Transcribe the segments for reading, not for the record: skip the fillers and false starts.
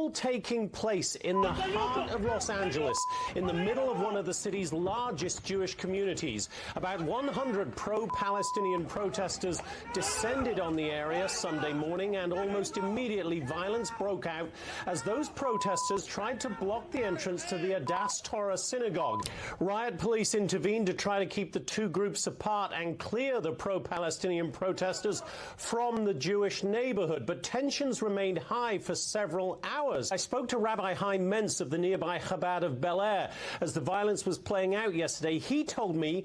all taking place in the heart of Los Angeles, in the middle of one of the city's largest Jewish communities. About 100 pro-Palestinian protesters descended on the area Sunday morning, and almost immediately violence broke out as those protesters tried to block the entrance to the Adass Torah synagogue. Riot police intervened to try to keep the two groups apart and clear the pro-Palestinian protesters from the Jewish neighborhood, but tensions remained high for several hours. I spoke to Rabbi Chaim Mentz of the nearby Chabad of Bel Air as the violence was playing out yesterday. He told me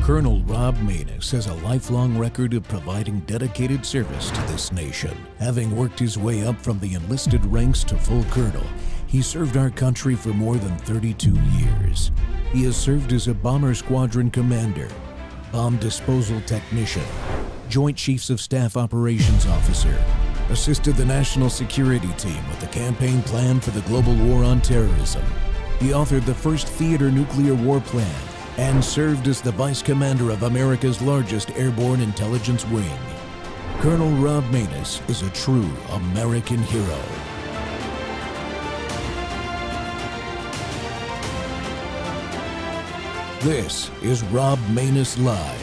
Colonel Rob Maness has a lifelong record of providing dedicated service to this nation. Having worked his way up from the enlisted ranks to full colonel, he served our country for more than 32 years. He has served as a bomber squadron commander, bomb disposal technician, Joint Chiefs of Staff operations officer, assisted the national security team with the campaign plan for the global war on terrorism. He authored the first theater nuclear war plan and served as the vice commander of America's largest airborne intelligence wing. Colonel Rob Maness is a true American hero. This is Rob Maness Live.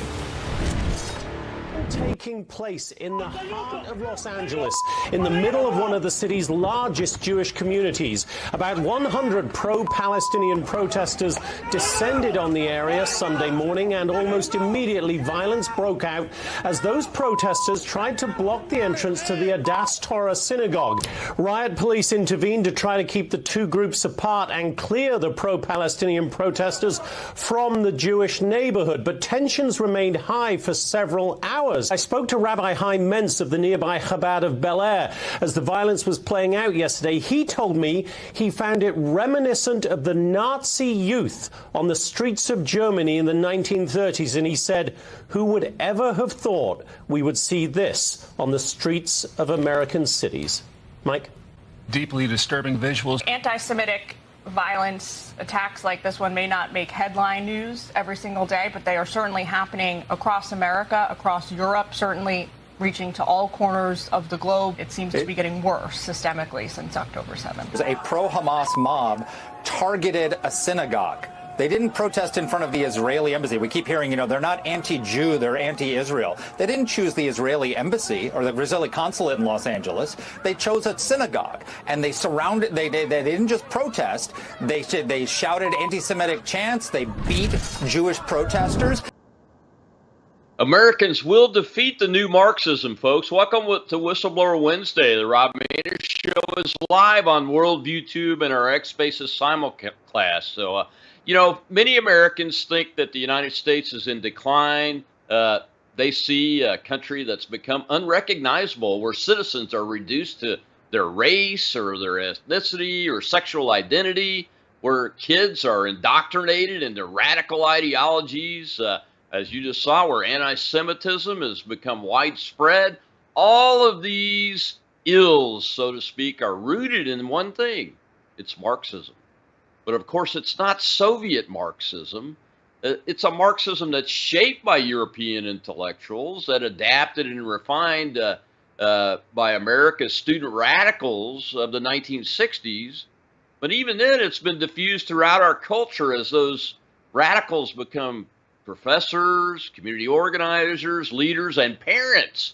Taking place in the heart of Los Angeles, in the middle of one of the city's largest Jewish communities. About 100 pro-Palestinian protesters descended on the area Sunday morning, and almost immediately violence broke out as those protesters tried to block the entrance to the Adass Torah synagogue. Riot police intervened to try to keep the two groups apart and clear the pro-Palestinian protesters from the Jewish neighborhood, but tensions remained high for several hours. I spoke to Rabbi Chaim Mentz of the nearby Chabad of Bel Air as the violence was playing out yesterday. He told me he found it reminiscent of the Nazi youth on the streets of Germany in the 1930s, and he said, "Who would ever have thought we would see this on the streets of American cities?" Mike? Deeply disturbing visuals. Anti-Semitic violence, attacks like this one may not make headline news every single day, but they are certainly happening across America, across Europe, certainly reaching to all corners of the globe. It seems to be getting worse systemically since October 7th. A pro-Hamas mob targeted a synagogue. They didn't protest in front of the Israeli embassy. We keep hearing, they're not anti-Jew, they're anti-Israel. They didn't choose the Israeli embassy or the Israeli consulate in Los Angeles. They chose a synagogue, and they surrounded. They didn't just protest. They shouted anti-Semitic chants. They beat Jewish protesters. Americans will defeat the new Marxism, folks. Welcome to Whistleblower Wednesday. The Rob Maness Show is live on Worldview Tube and our X Spaces simulcast. So, many Americans think that the United States is in decline. They see a country that's become unrecognizable, where citizens are reduced to their race or their ethnicity or sexual identity, where kids are indoctrinated into radical ideologies, as you just saw, where anti-Semitism has become widespread. All of these ills, so to speak, are rooted in one thing. It's Marxism. But of course, it's not Soviet Marxism. It's a Marxism that's shaped by European intellectuals, that adapted and refined by America's student radicals of the 1960s. But even then, it's been diffused throughout our culture as those radicals become professors, community organizers, leaders, and parents.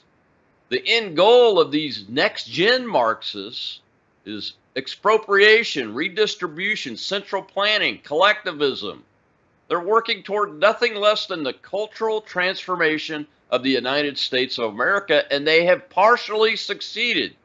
The end goal of these next-gen Marxists is expropriation, redistribution, central planning, collectivism. They're working toward nothing less than the cultural transformation of the United States of America, and they have partially succeeded.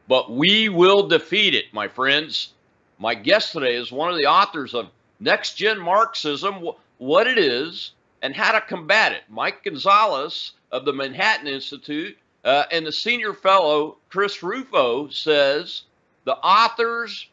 But we will defeat it, my friends. My guest today is one of the authors of Next Gen Marxism, What It Is, and How to Combat It. Mike Gonzalez of the Manhattan Institute and the senior fellow, Chris Rufo, says the authors,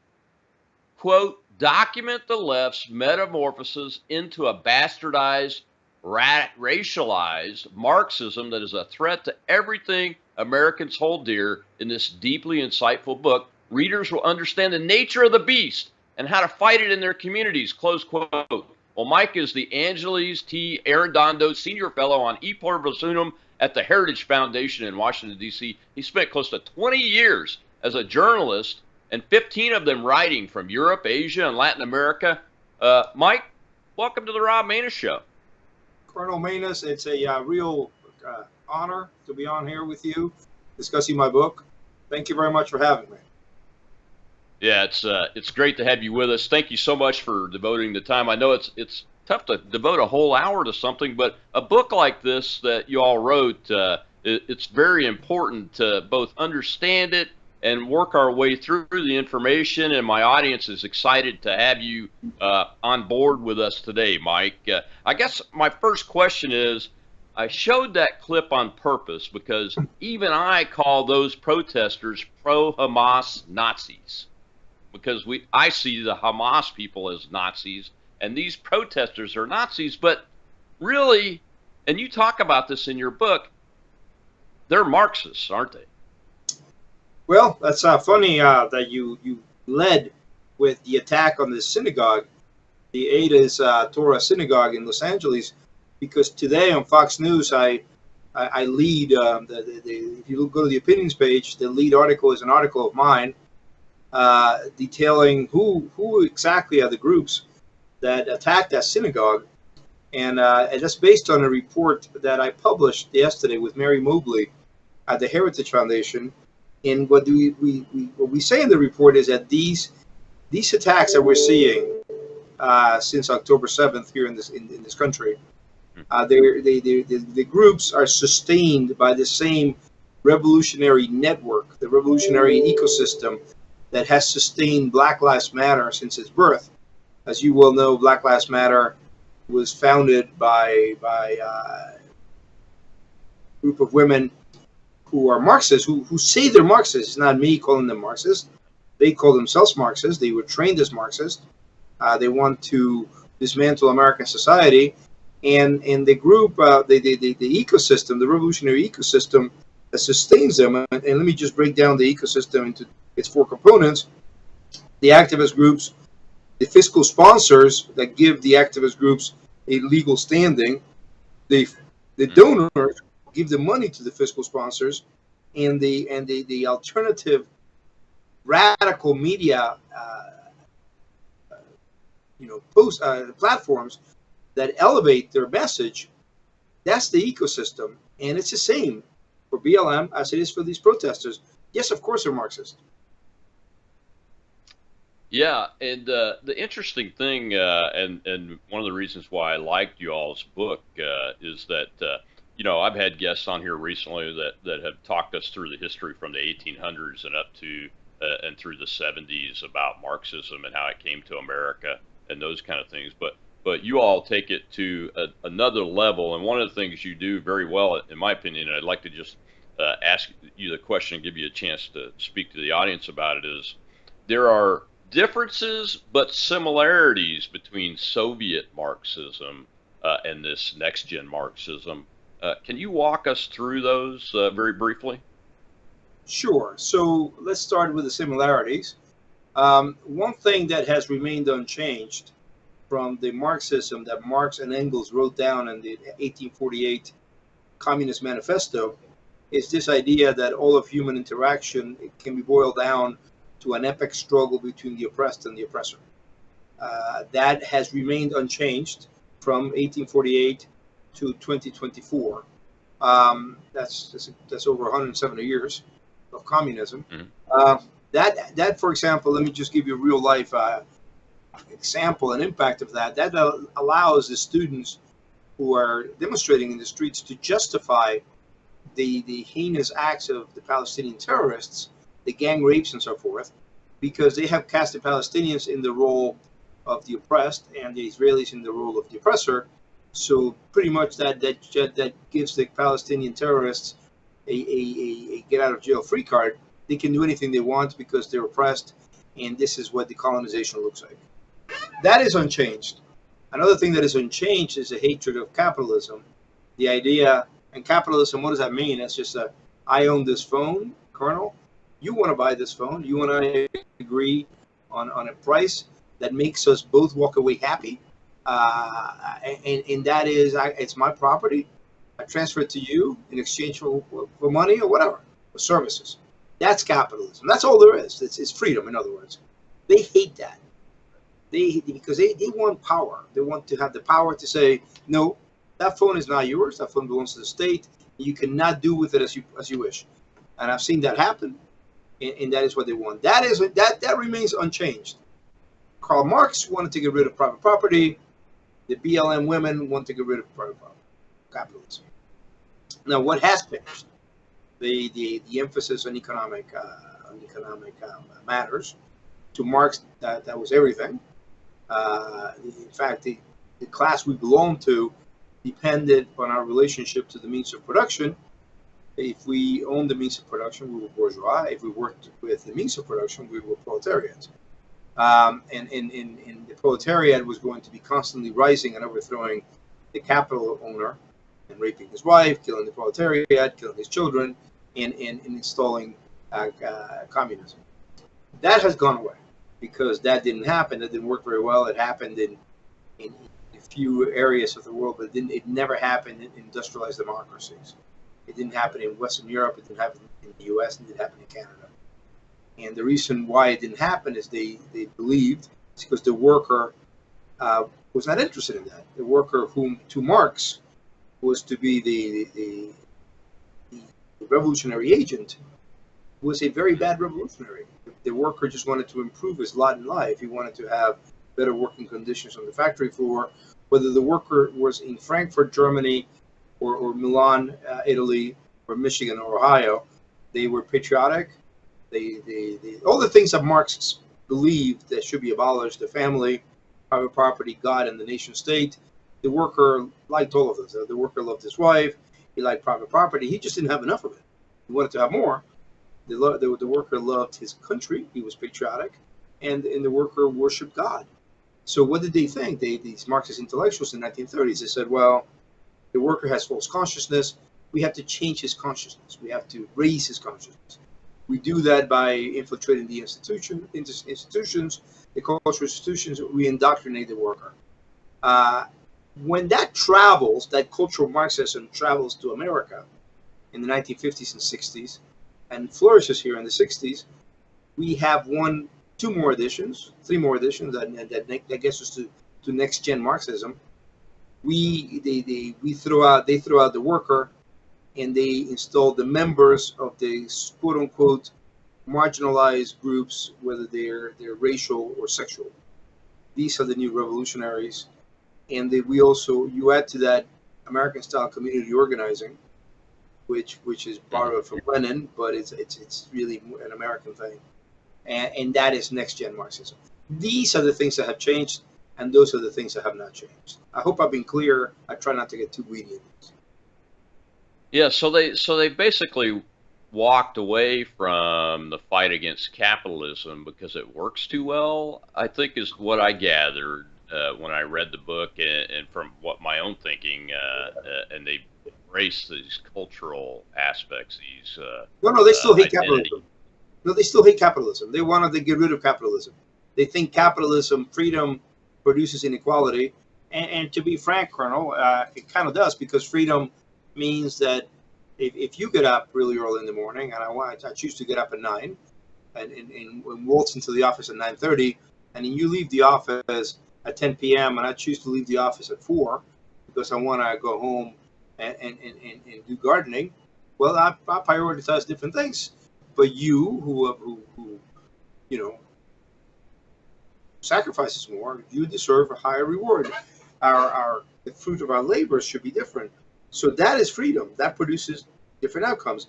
quote, document the left's metamorphosis into a bastardized, racialized Marxism that is a threat to everything Americans hold dear. In this deeply insightful book, readers will understand the nature of the beast and how to fight it in their communities, close quote. Well, Mike is the Angeles T. Arredondo Senior Fellow on E Pluribus Unum at the Heritage Foundation in Washington, D.C. He spent close to 20 years as a journalist, and 15 of them writing from Europe, Asia, and Latin America. Mike, welcome to the Rob Maness Show. Colonel Maness, it's a real honor to be on here with you discussing my book. Thank you very much for having me. Yeah, it's great to have you with us. Thank you so much for devoting the time. I know it's tough to devote a whole hour to something, but a book like this that you all wrote, it's very important to both understand it and work our way through the information. And my audience is excited to have you on board with us today, Mike. I guess my first question is, I showed that clip on purpose because even I call those protesters pro-Hamas Nazis, because I see the Hamas people as Nazis, and these protesters are Nazis. But really, and you talk about this in your book, they're Marxists, aren't they? Well, that's funny that you led with the attack on the synagogue, the Ada's Torah synagogue in Los Angeles, because today on Fox News I lead if you go to the opinions page, the lead article is an article of mine detailing who exactly are the groups that attacked that synagogue, and that's based on a report that I published yesterday with Mary Mobley at the Heritage Foundation. And what we say in the report is that these attacks that we're seeing since October 7th here in this country, the groups are sustained by the same revolutionary network, the revolutionary ecosystem that has sustained Black Lives Matter since its birth. As you well know, Black Lives Matter was founded by a group of women who are Marxists, who say they're Marxists. It's not me calling them Marxists. They call themselves Marxists. They were trained as Marxists. They want to dismantle American society. And the group, the ecosystem, the revolutionary ecosystem that sustains them, and let me just break down the ecosystem into its four components: the activist groups, the fiscal sponsors that give the activist groups a legal standing, the donors give the money to the fiscal sponsors, and the alternative radical media platforms that elevate their message. That's the ecosystem, and it's the same for BLM as it is for these protesters. Yes, of course they're Marxist. Yeah, and the interesting thing, and one of the reasons why I liked you all's book is that I've had guests on here recently that have talked us through the history from the 1800s and up to and through the 70s about Marxism and how it came to America and those kind of things. But you all take it to another level, and one of the things you do very well, in my opinion, and I'd like to just ask you the question and give you a chance to speak to the audience about it, is there are differences but similarities between Soviet Marxism and this next-gen Marxism. Can you walk us through those very briefly? Sure. So let's start with the similarities. One thing that has remained unchanged from the Marxism that Marx and Engels wrote down in the 1848 Communist Manifesto is this idea that all of human interaction can be boiled down to an epic struggle between the oppressed and the oppressor. That has remained unchanged from 1848 to 2024. That's over 170 years of communism. Mm-hmm. That, for example, let me just give you a real life example and impact of that. That allows the students who are demonstrating in the streets to justify the heinous acts of the Palestinian terrorists, the gang rapes and so forth, because they have cast the Palestinians in the role of the oppressed and the Israelis in the role of the oppressor. So pretty much that gives the Palestinian terrorists a get out of jail free card. They can do anything they want because they're oppressed, and this is what the colonization looks like. That is unchanged. Another thing that is unchanged is the hatred of capitalism. The idea, and capitalism, what does that mean? It's just I own this phone, Colonel. You want to buy this phone. You want to agree on a price that makes us both walk away happy. And that is, it's my property. I transfer it to you in exchange for money or whatever, for services. That's capitalism. That's all there is. It's freedom, in other words. They hate that. Because they want power. They want to have the power to say, no, that phone is not yours. That phone belongs to the state. You cannot do with it as you wish. And I've seen that happen, and that is what they want. That remains unchanged. Karl Marx wanted to get rid of private property. The BLM women want to get rid of private property, capitalism. Now, what has changed? The emphasis on economic on economic matters. To Marx, that was everything. In fact, the class we belonged to depended on our relationship to the means of production. If we owned the means of production, we were bourgeois. If we worked with the means of production, we were proletarians. And the proletariat was going to be constantly rising and overthrowing the capital owner and raping his wife, killing the proletariat, killing his children, and installing communism. That has gone away because that didn't happen. That didn't work very well. It happened in a few areas of the world, but it never happened in industrialized democracies. It didn't happen in Western Europe. It didn't happen in the U.S. and it didn't happen in Canada. And the reason why it didn't happen is they believed it's because the worker was not interested in that. The worker, whom to Marx was to be the revolutionary agent, was a very bad revolutionary. The worker just wanted to improve his lot in life. He wanted to have better working conditions on the factory floor. Whether the worker was in Frankfurt, Germany, or Milan, Italy, or Michigan, or Ohio, they were patriotic. All the things that Marx believed that should be abolished: the family, private property, God, and the nation state. The worker liked all of those. The worker loved his wife. He liked private property. He just didn't have enough of it. He wanted to have more. The worker loved his country. He was patriotic, and the worker worshipped God. So what did they think? These Marxist intellectuals in the 1930s, they said, well, the worker has false consciousness. We have to change his consciousness. We have to raise his consciousness. We do that by infiltrating the institutions, the cultural institutions. We indoctrinate the worker. When that travels, that cultural Marxism travels to America in the 1950s and 60s and flourishes here in the 60s, we have three more editions that gets us to next gen Marxism. They throw out the worker, and they install the members of the quote unquote marginalized groups, whether they're racial or sexual. These are the new revolutionaries, and you add to that American style community organizing, which is borrowed from Lenin, but it's really an American thing, and that is next gen Marxism. These are the things that have changed, and those are the things that have not changed. I hope I've been clear. I try not to get too greedy in this. Yeah, so they basically walked away from the fight against capitalism because it works too well, I think, is what I gathered when I read the book and from what my own thinking, and they embrace these cultural aspects. No, they still hate capitalism. No, they still hate capitalism. They wanted to get rid of capitalism. They think capitalism, freedom, produces inequality. And to be frank, Colonel, it kind of does, because freedom means that if you get up really early in the morning, and I choose to get up at 9 and waltz into the office at 9:30, and then you leave the office at 10 p.m. and I choose to leave the office at 4 because I want to go home and do gardening, well, I prioritize different things. But you, who sacrifices more, you deserve a higher reward. The fruit of our labor should be different. So that is freedom. That produces different outcomes.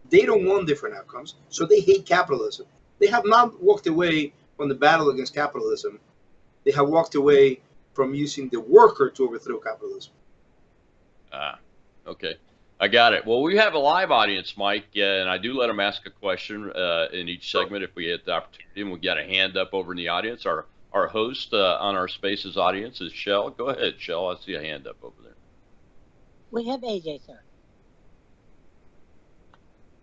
They don't want different outcomes, so they hate capitalism. They have not walked away from the battle against capitalism. They have walked away from using the worker to overthrow capitalism. Okay. I got it. Well, we have a live audience, Mike, and I do let them ask a question in each segment if we get the opportunity, and we got a hand up over in the audience. Our host on our Spaces audience is Shell. Go ahead, Shell. I see a hand up over there. We have AJ, sir.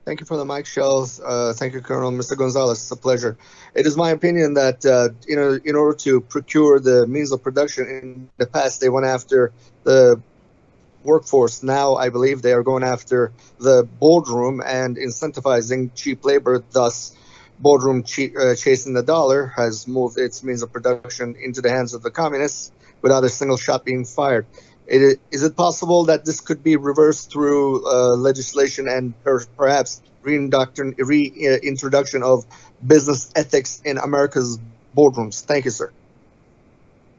Thank you for the mic, Shell. Thank you, Colonel. Mr. Gonzalez, it's a pleasure. It is my opinion that, in order to procure the means of production, in the past, they went after the workforce. Now, I believe they are going after the boardroom and incentivizing cheap labor. Thus, boardroom chasing the dollar has moved its means of production into the hands of the communists without a single shot being fired. Is it possible that this could be reversed through legislation and perhaps reintroduction of business ethics in America's boardrooms? Thank you, sir.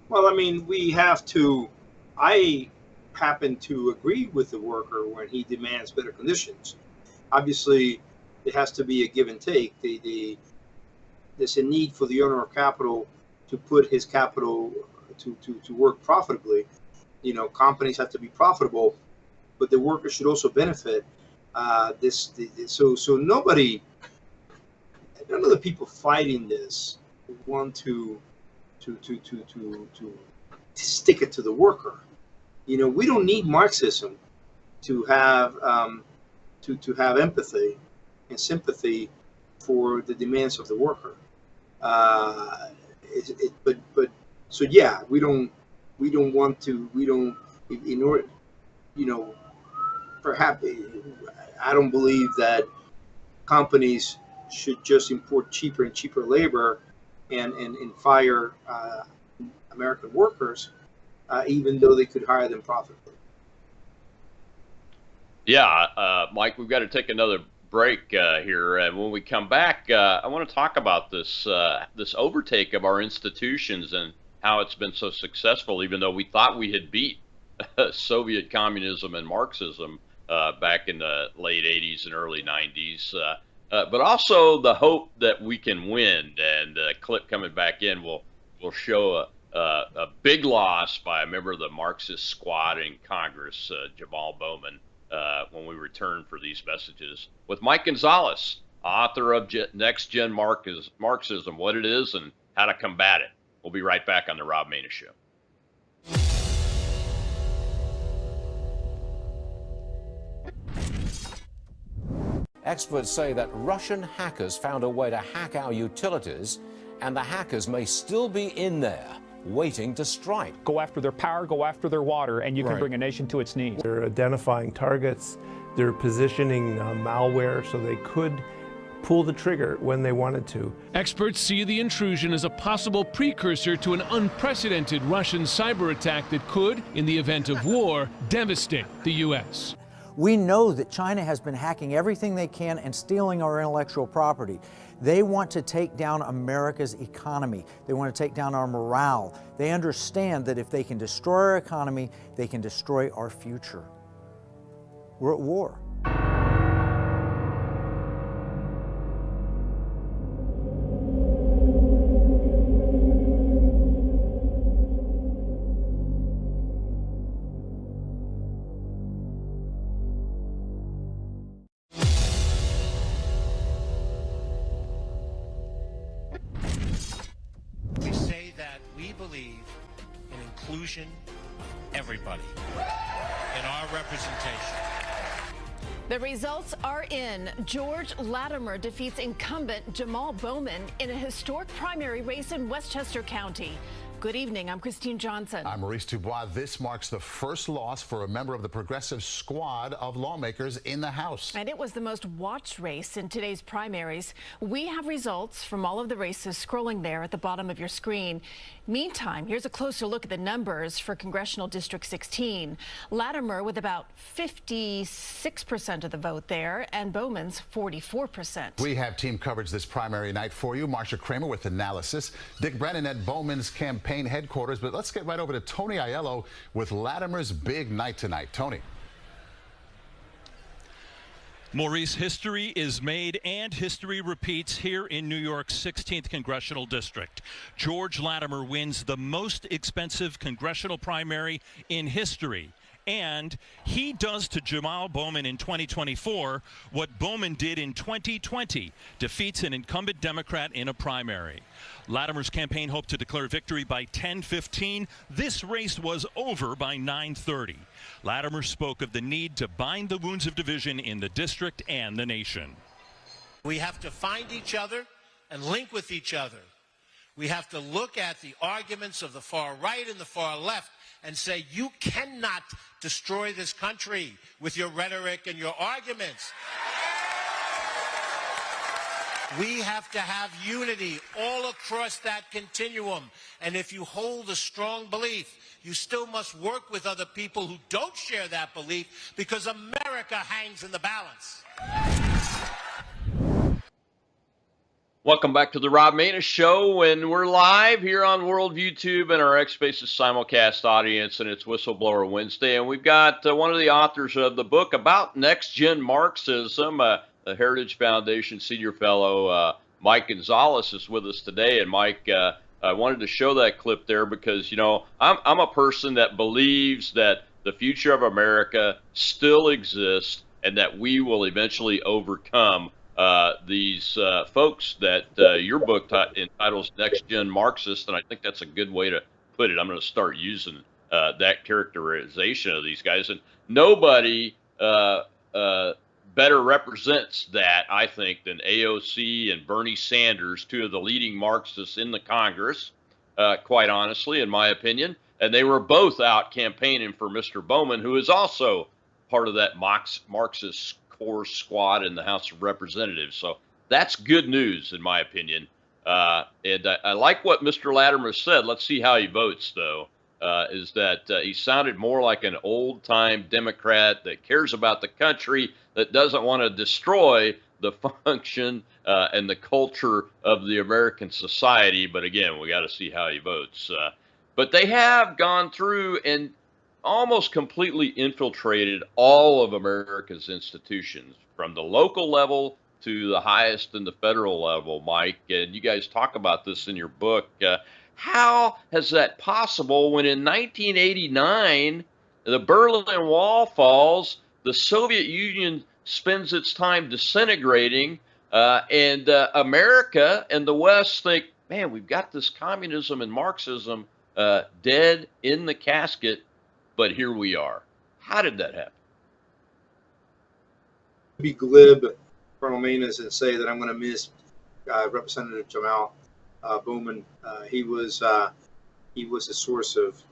Well, I mean, I happen to agree with the worker when he demands better conditions. Obviously, there has to be a give and take. There's a need for the owner of capital to put his capital to work profitably. Companies have to be profitable, but the workers should also benefit. So none of the people fighting this want to stick it to the worker. We don't need Marxism to have empathy and sympathy for the demands of the worker. We don't want to. Perhaps I don't believe that companies should just import cheaper and cheaper labor and fire American workers, even though they could hire them profitably. Yeah, Mike, we've got to take another break here, and when we come back, I want to talk about this overtake of our institutions and how it's been so successful, even though we thought we had beat Soviet communism and Marxism back in the late 80s and early 90s, but also the hope that we can win. And a clip coming back in will show a big loss by a member of the Marxist squad in Congress, Jamal Bowman, when we return for these messages with Mike Gonzalez, author of Next Gen Marxism, What It Is and How to Combat It. We'll be right back on the Rob Maness Show. Experts say that Russian hackers found a way to hack our utilities, and the hackers may still be in there waiting to strike. Go after their power, go after their water, and you can bring a nation to its knees. They're identifying targets, they're positioning malware so they could pull the trigger when they wanted to. Experts see the intrusion as a possible precursor to an unprecedented Russian cyber attack that could, in the event of war, devastate the U.S. We know that China has been hacking everything they can and stealing our intellectual property. They want to take down America's economy. They want to take down our morale. They understand that if they can destroy our economy, they can destroy our future. We're at war. Everybody in our representation. The results are in. George Latimer defeats incumbent Jamal Bowman in a historic primary race in Westchester County. Good evening. I'm Christine Johnson. I'm Maurice Dubois. This marks the first loss for a member of the progressive squad of lawmakers in the House. And it was the most watched race in today's primaries. We have results from all of the races scrolling there at the bottom of your screen. Meantime, here's a closer look at the numbers for Congressional District 16. Latimer with about 56% of the vote there, and Bowman's 44%. We have team coverage this primary night for you. Marsha Kramer with analysis. Dick Brennan at Bowman's campaign headquarters. But let's get right over to Tony Aiello with Latimer's big night tonight. Tony. Maurice, history is made and history repeats here in New York's 16th Congressional District. George Latimer wins the most expensive congressional primary in history. And he does to Jamal Bowman in 2024 what Bowman did in 2020, defeats an incumbent Democrat in a primary. Latimer's campaign hoped to declare victory by 10:15. This race was over by 9:30. Latimer spoke of the need to bind the wounds of division in the district and the nation. We have to find each other and link with each other. We have to look at the arguments of the far right and the far left and say, you cannot destroy this country with your rhetoric and your arguments. We have to have unity all across that continuum. And if you hold a strong belief, you still must work with other people who don't share that belief, because America hangs in the balance. Welcome back to the Rob Maness Show, and we're live here on World YouTube and our X Spaces simulcast audience, and it's Whistleblower Wednesday, and we've got one of the authors of the book about Next Gen Marxism, Heritage Foundation Senior Fellow Mike Gonzalez is with us today. And Mike, I wanted to show that clip there because, you know, I'm a person that believes that the future of America still exists and that we will eventually overcome these folks that your book entitles Next Gen Marxist. And I think that's a good way to put it. I'm going to start using that characterization of these guys. And nobody better represents that, I think, than AOC and Bernie Sanders, two of the leading Marxists in the Congress, quite honestly, in my opinion. And they were both out campaigning for Mr. Bowman, who is also part of that Marxist core squad in the House of Representatives. So that's good news, in my opinion. And I like what Mr. Latimer said. Let's see how he votes, though. Is that he sounded more like an old-time Democrat that cares about the country, that doesn't want to destroy the function and the culture of the American society. But again, we got to see how he votes. But they have gone through and almost completely infiltrated all of America's institutions, from the local level to the highest in the federal level, Mike. And you guys talk about this in your book. How is that possible when in 1989, the Berlin Wall falls, the Soviet Union spends its time disintegrating, and America and the West think, man, we've got this communism and Marxism dead in the casket, but here we are. How did that happen? Be glib, Colonel Maness, and say that I'm going to miss Representative Jamal Bowman. He was a source of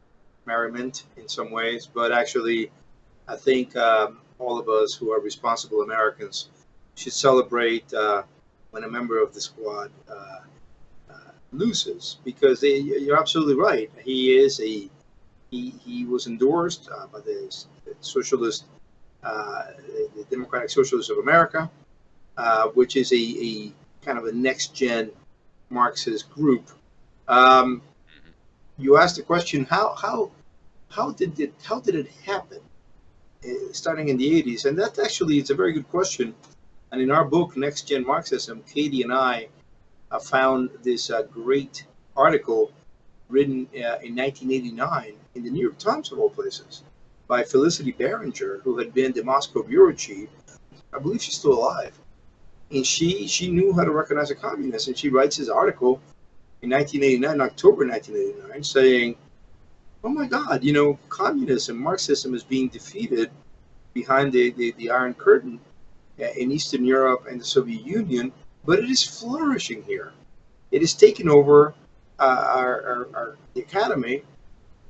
merriment in some ways, but actually, I think all of us who are responsible Americans should celebrate when a member of the squad loses, because you're absolutely right. He was endorsed by the Socialist, the Democratic Socialists of America, which is a kind of a next-gen Marxist group. You asked the question, how did it happen, starting in the 80s? And that actually is a very good question. And in our book, Next Gen Marxism, Katie and I found this great article written in 1989 in the New York Times, of all places, by Felicity Barringer, who had been the Moscow bureau chief. I believe she's still alive. And she knew how to recognize a communist. And she writes this article in 1989, October 1989, saying, oh my God, you know, communism, Marxism is being defeated behind the Iron Curtain in Eastern Europe and the Soviet Union, but it is flourishing here. It has taken over the academy,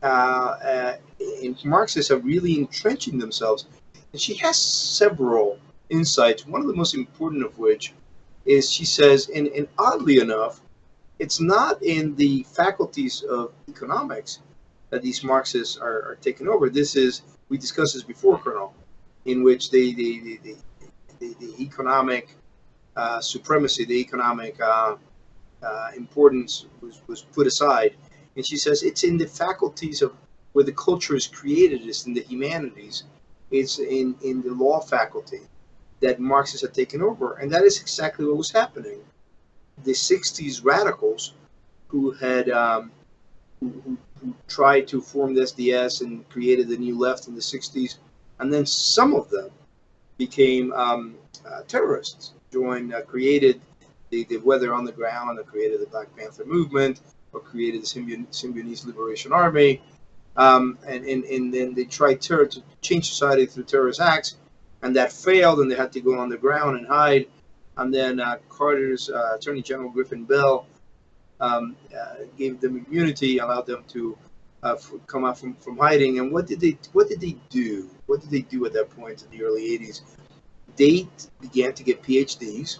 and Marxists are really entrenching themselves. And she has several insights, one of the most important of which is, she says, and oddly enough, it's not in the faculties of economics that these Marxists are taking over. This is, we discussed this before, Colonel, in which the economic supremacy, the economic importance was put aside. And she says it's in the faculties of where the culture is created, it's in the humanities, it's in the law faculty that Marxists have taken over. And that is exactly what was happening. The 60s radicals who had who tried to form the SDS and created the New Left in the 60s, and then some of them became terrorists, created the Weather on the Ground, or created the Black Panther movement, or created the Symbionese Liberation Army, and then they tried to change society through terrorist acts, and that failed, and they had to go on the ground and hide. And then Carter's Attorney General Griffin Bell gave them immunity, allowed them to come out from hiding. And what did they do? What did they do at that point in the early 80s? They began to get PhDs.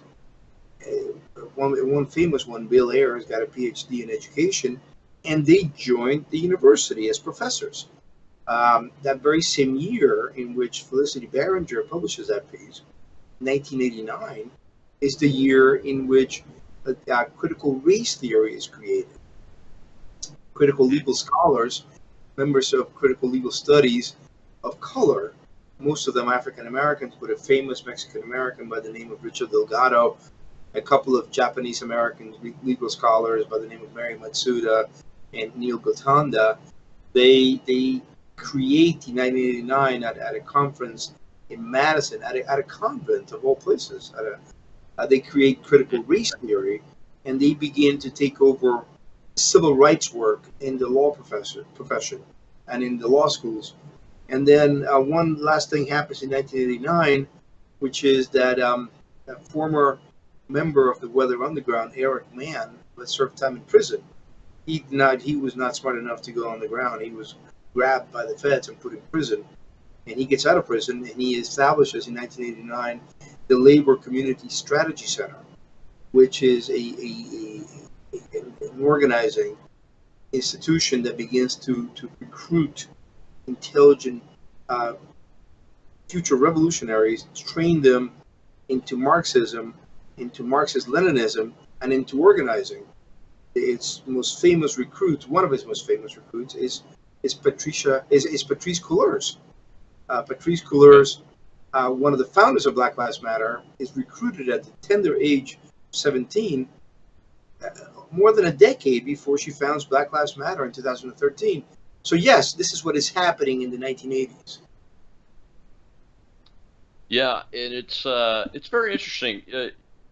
One famous one, Bill Ayers, got a PhD in education, and they joined the university as professors. That very same year in which Felicity Barringer publishes that piece, 1989, is the year in which critical race theory is created. Critical legal scholars, members of critical legal studies of color, most of them African Americans, but a famous Mexican American by the name of Richard Delgado, a couple of Japanese American legal scholars by the name of Mary Matsuda and Neil Gotanda. They create in 1989 at a conference in Madison, at a convent of all places. They create critical race theory, and they begin to take over civil rights work in the law profession and in the law schools. And then one last thing happens in 1989, which is that a former member of the Weather Underground, Eric Mann, served time in prison. He was not smart enough to go on the ground. He was grabbed by the feds and put in prison. And he gets out of prison, and he establishes in 1989 the Labor Community Strategy Center, which is an organizing institution that begins to recruit intelligent future revolutionaries, train them into Marxism, into Marxist-Leninism, and into organizing. Its most famous recruit, one of its most famous recruits, is Patrice Couleurs. Patrice Couleurs, one of the founders of Black Lives Matter, is recruited at the tender age of 17, more than a decade before she founds Black Lives Matter in 2013. So yes, this is what is happening in the 1980s. Yeah, and it's very interesting.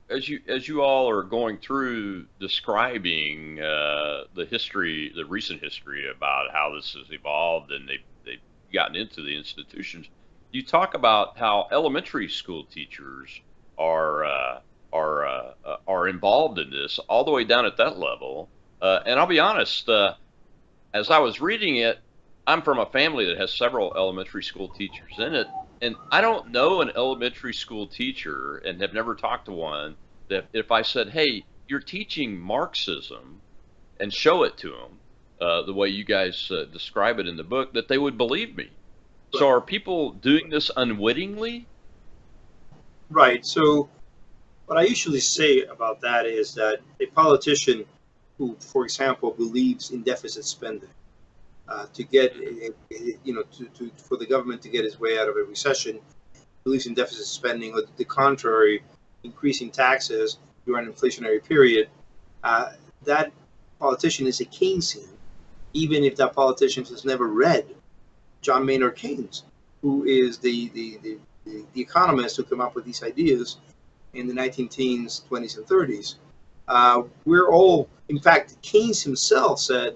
As you all are going through describing the history, the recent history about how this has evolved, and they've gotten into the institutions. You talk about how elementary school teachers are involved in this all the way down at that level. And I'll be honest, as I was reading it, I'm from a family that has several elementary school teachers in it, and I don't know an elementary school teacher, and have never talked to one, that if I said, hey, you're teaching Marxism, and show it to them the way you guys describe it in the book, that they would believe me. So are people doing this unwittingly? Right. So what I usually say about that is that a politician who, for example, believes in deficit spending to get, for the government to get its way out of a recession, believes in deficit spending, or the contrary, increasing taxes during an inflationary period, that politician is a Keynesian, even if that politician has never read John Maynard Keynes, who is the economist who came up with these ideas in the 19-teens, 20s, and 30s. We're all, in fact, Keynes himself said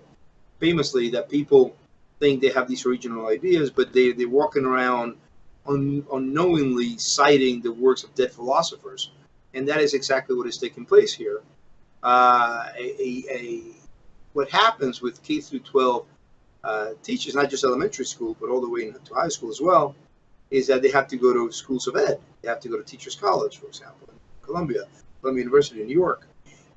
famously that people think they have these original ideas, but they're walking around unknowingly citing the works of dead philosophers. And that is exactly what is taking place here. What happens with K through 12 teachers, not just elementary school, but all the way into high school as well, is that they have to go to schools of ed. They have to go to Teachers College, for example, in Columbia University in New York.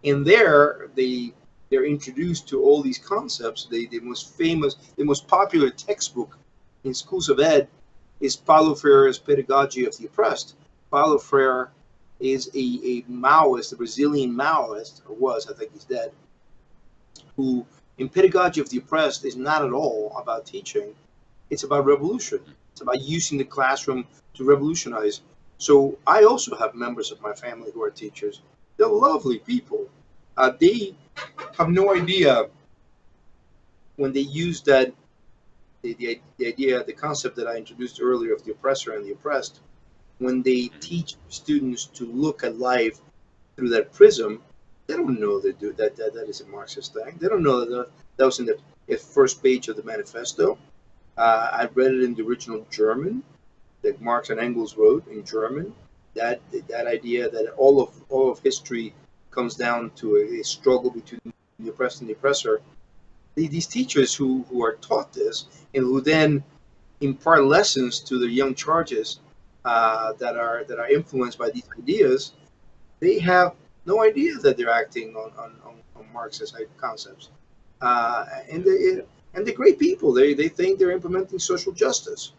And there, they're introduced to all these concepts. The most popular textbook in schools of ed is Paulo Freire's Pedagogy of the Oppressed. Paulo Freire is a Maoist, a Brazilian Maoist, or was, I think he's dead, who in Pedagogy of the Oppressed is not at all about teaching. It's about revolution. It's about using the classroom to revolutionize. So I also have members of my family who are teachers. They're lovely people. They have no idea when they use that, the idea, the concept that I introduced earlier of the oppressor and the oppressed, when they teach students to look at life through that prism, they don't know that is a Marxist thing. They don't know that was in the first page of the manifesto. I read it in the original German that Marx and Engels wrote in German. That idea that all of history comes down to a struggle between the oppressed and the oppressor. These teachers who are taught this and who then impart lessons to the young charges that are influenced by these ideas, they have no idea that they're acting on Marxist concepts. And they're great people. They think they're implementing social justice.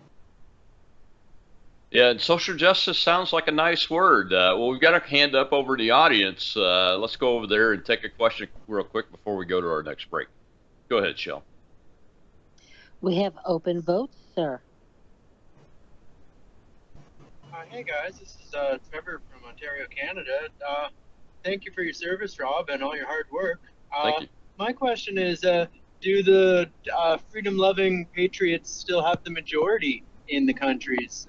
Yeah, and social justice sounds like a nice word. Well, we've got a hand up over the audience. Let's go over there and take a question real quick before we go to our next break. Go ahead, Shel. We have open votes, sir. Hey guys, this is Trevor from Ontario, Canada. Thank you for your service, Rob, and all your hard work. Thank you. My question is, do the freedom-loving patriots still have the majority in the countries,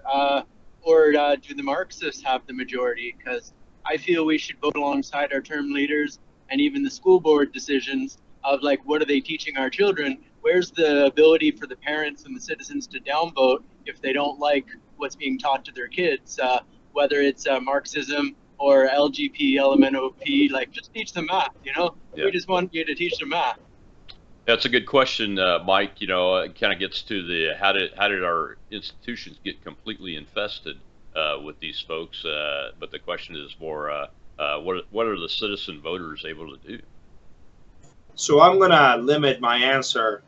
or do the Marxists have the majority? Because I feel we should vote alongside our term leaders and even the school board decisions of like, what are they teaching our children? Where's the ability for the parents and the citizens to downvote if they don't like what's being taught to their kids, whether it's Marxism or LGP, LMNOP, like just teach them math, you know? Yeah. We just want you to teach them math. That's a good question, Mike. You know, it kind of gets to the how did our institutions get completely infested with these folks? But the question is more, what are the citizen voters able to do? So I'm gonna limit my answer.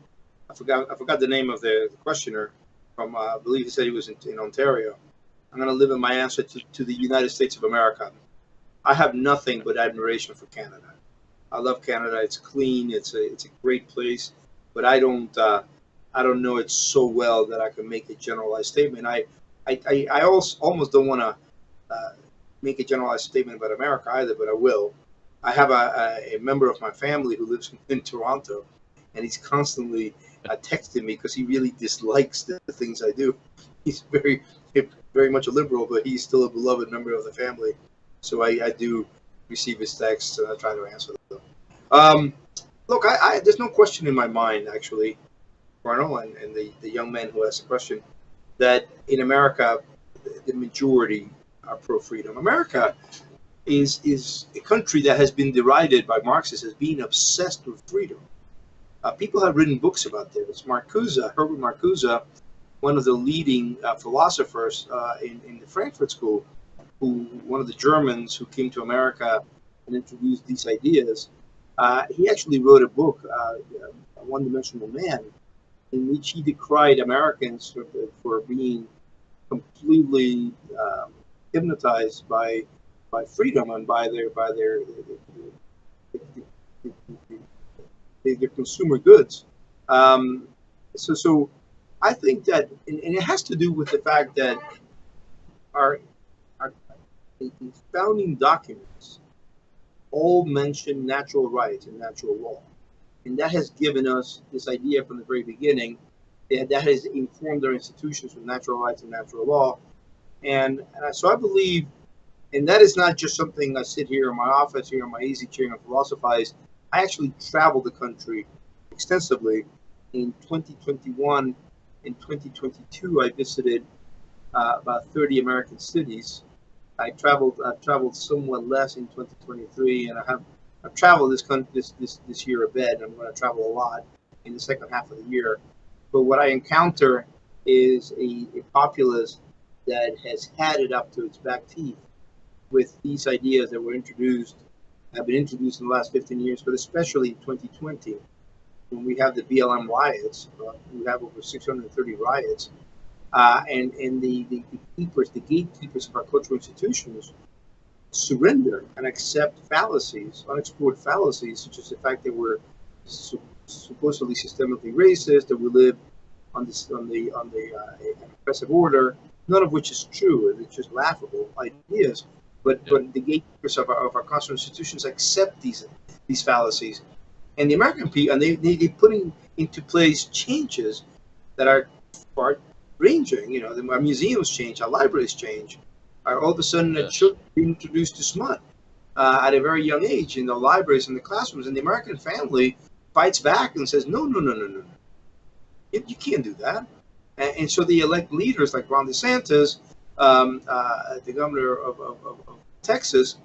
I forgot the name of the questioner from. I believe he said he was in Ontario. I'm gonna limit my answer to the United States of America. I have nothing but admiration for Canada. I love Canada. It's clean. It's a great place. But I don't know it so well that I can make a generalized statement. I also almost don't want to make a generalized statement about America either, but I will. I have a member of my family who lives in Toronto, and he's constantly texting me because he really dislikes the things I do. He's very much a liberal, but he's still a beloved member of the family. So I do receive his texts, and I try to answer them. Look, there's no question in my mind, actually, Arnold, and the young man who asked the question, that in America, the majority are pro-freedom. America is a country that has been derided by Marxists as being obsessed with freedom. People have written books about this. Herbert Marcuse, one of the leading philosophers in the Frankfurt School, one of the Germans who came to America and introduced these ideas, he actually wrote a book, A One-Dimensional Man, in which he decried Americans for being completely hypnotized by freedom and by their consumer goods. So I think that, and it has to do with the fact that our founding documents all mention natural rights and natural law. And that has given us this idea from the very beginning that has informed our institutions with natural rights and natural law. And so I believe, and that is not just something I sit here in my office, here in my easy chair and philosophize. I actually traveled the country extensively. In 2021 and 2022, I visited about 30 American cities. I've traveled somewhat less in 2023, and I've traveled this year a bit. I'm going to travel a lot in the second half of the year. But what I encounter is a populace that has had it up to its back teeth with these ideas that have been introduced in the last 15 years, but especially in 2020, when we have the BLM riots. We have over 630 riots. And the gatekeepers of our cultural institutions surrender and accept fallacies, unexplored fallacies, such as the fact that we're supposedly systemically racist, that we live on the oppressive order, none of which is true. It's just laughable ideas. But the gatekeepers of our constitutional institutions accept these fallacies, and the American people, and they putting into place changes that are far ranging. You know, our museums change, our libraries change. All of a sudden, children being introduced to smut at a very young age in the libraries and the classrooms, and the American family fights back and says, no, you can't do that. And so they elect leaders like Ron DeSantis, the governor of Texas,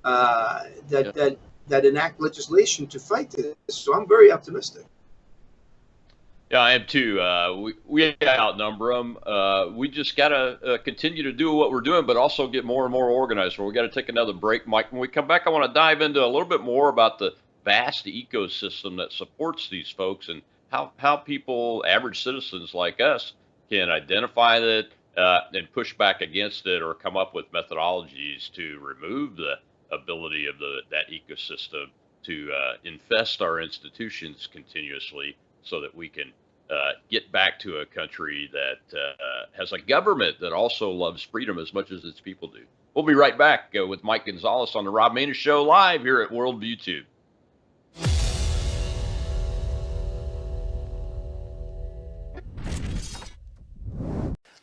that enact legislation to fight this. So I'm very optimistic. Yeah, I am too. We outnumber them. We just got to continue to do what we're doing, but also get more and more organized. We got to take another break, Mike. When we come back, I want to dive into a little bit more about the vast ecosystem that supports these folks and how people, average citizens like us, can identify that and push back against it, or come up with methodologies to remove the ability of that ecosystem to infest our institutions continuously, so that we can get back to a country that has a government that also loves freedom as much as its people do. We'll be right back with Mike Gonzalez on the Rob Maness Show live here at Worldview Tube.